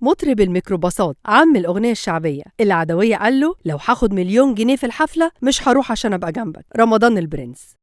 مطرب الميكروباصات عم الأغنية الشعبية اللي عدوية قال له لو هاخد 1,000,000 جنيه في الحفلة مش هروح عشان أبقى جنبك. رمضان البرنس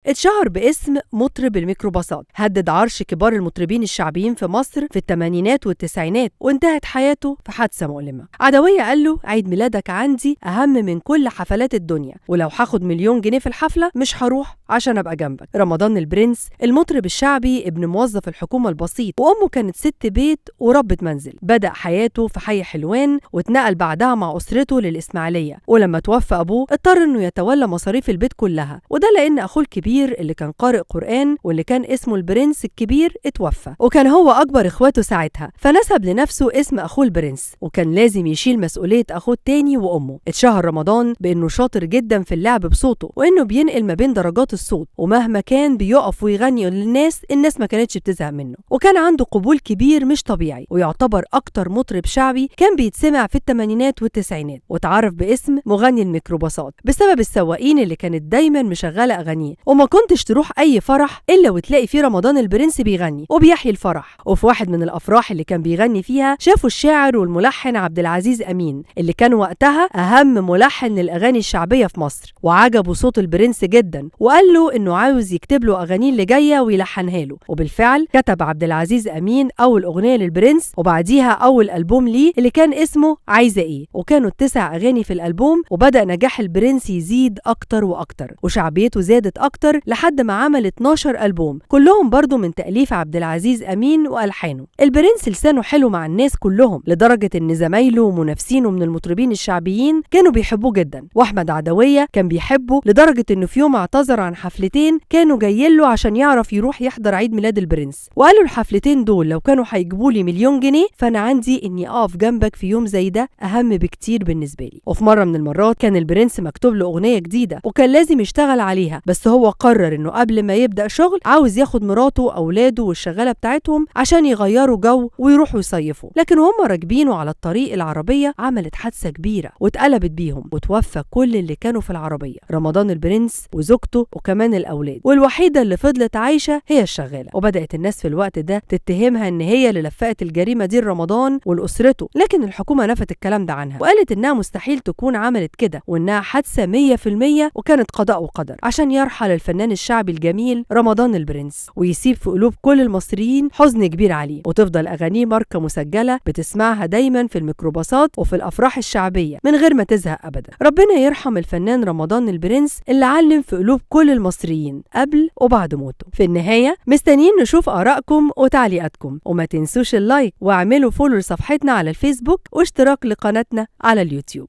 اتشهر باسم مطرب الميكروباصات، هدد عرش كبار المطربين الشعبيين في مصر في الثمانينات والتسعينات، وانتهت حياته في حادثة مؤلمة. عدوية قال له عيد ميلادك عندي أهم من كل حفلات الدنيا، ولو هاخد 1,000,000 جنيه في الحفلة مش هروح عشان أبقى جنبك. رمضان البرنس المطرب الشعبي ابن موظف الحكومة البسيط، وأمه كانت ست بيت وربة منزل. بدأ حياته في حي حلوان واتنقل بعدها مع أسرته للإسماعيلية، ولما توفى أبوه اضطر إنه يتولى مصاريف البيت كلها، وده لأن أخوه الكبير اللي كان قارئ قرآن واللي كان اسمه البرنس الكبير اتوفى، وكان هو أكبر إخواته ساعتها، فنسب لنفسه اسم أخوه البرنس، وكان لازم يشيل مسؤولية أخوه التاني وأمه. اتشهر رمضان بأنه شاطر جدا في اللعب بصوته، وإنه بينقل ما بين درجات الصوت، ومهما كان بيقف ويغني للناس الناس ما كانتش بتزهق منه، وكان عنده قبول كبير مش طبيعي، ويعتبر أكتر مطرب شعبي كان بيتسمع في الثمانينات والتسعينات، وتعرف باسم مغني الميكروباصات بسبب السواقين اللي كانت دايما مشغلة أغانيه، وما كنتش تروح أي فرح إلا وتلاقي فيه رمضان البرنس بيغني وبيحيي الفرح. وفي واحد من الأفراح اللي كان بيغني فيها شافوا الشاعر والملحن عبد العزيز أمين، اللي كان وقتها أهم ملحن للأغاني الشعبية في مصر، وعجبه صوت البرنس جدا، وقال له إنه عاوز يكتب له أغانيه اللي جاية ويلحنها له. وبالفعل كتب عبد العزيز أمين أول أغنية للبرنس، وبعديها أول ألبوم ليه اللي كان اسمه عايزة إيه، وكانوا 9 أغاني في الألبوم. وبدأ نجاح البرنس يزيد أكتر وأكتر، وشعبيته زادت أكتر لحد ما عمل 12 ألبوم، كلهم برضو من تأليف عبد العزيز أمين وألحانه. البرنس لسانه حلو مع الناس كلهم، لدرجة إن زمايله ومنافسينه من المطربين الشعبيين كانوا بيحبوه جدا، وأحمد عدوية كان بيحبه لدرجة إنه في يوم اعتذر عن حفلتين كانوا جايين له عشان يعرف يروح يحضر عيد ميلاد البرنس، وقال له الحفلتين دول لو كانوا هيجيبوا لي 1,000,000 جنيه فأنا عندي إني أقف جنبك في يوم زي ده أهم بكتير بالنسبة لي. وفي مرة من المرات كان البرنس مكتوب له أغنية جديدة وكان لازم يشتغل عليها، بس هو قرر إنه قبل ما يبدأ شغل عاوز ياخد مراته وأولاده والشغالة بتاعتهم عشان يغيروا جو ويروحوا يصيفوا، لكن هم راكبينه على الطريق العربية عملت حادثة كبيرة واتقلبت بيهم، وتوفى كل اللي كانوا في العربية، رمضان البرنس وزوجته وكمان الأولاد، والوحيدة اللي فضلت عايشة هي الشغالة. وبدأت الناس في الوقت ده تتهمها إن هي اللي لفقت الجريمة دي لرمضان ولأسرته، لكن الحكومة نفت الكلام ده عنها وقالت إنها مستحيل تكون عملت كده، وإنها حادثة 100% وكانت قضاء وقدر عشان يرحل الفنان الشعبي الجميل رمضان البرنس ويسيب في قلوب كل المصريين حزن كبير عليه، وتفضل أغانيه ماركة مسجلة بتسمعها دايما في الميكروباصات وفي الأفراح الشعبية من غير ما تزهق أبدا. ربنا يرحم الفنان رمضان البرنس اللي علم في قلوب كل المصريين قبل وبعد موته. في النهاية مستنيين نشوف آرائكم وتعليقاتكم، وما تنسوش اللايك واعملوا فولو لصفحتنا على الفيسبوك واشتراك لقناتنا على اليوتيوب.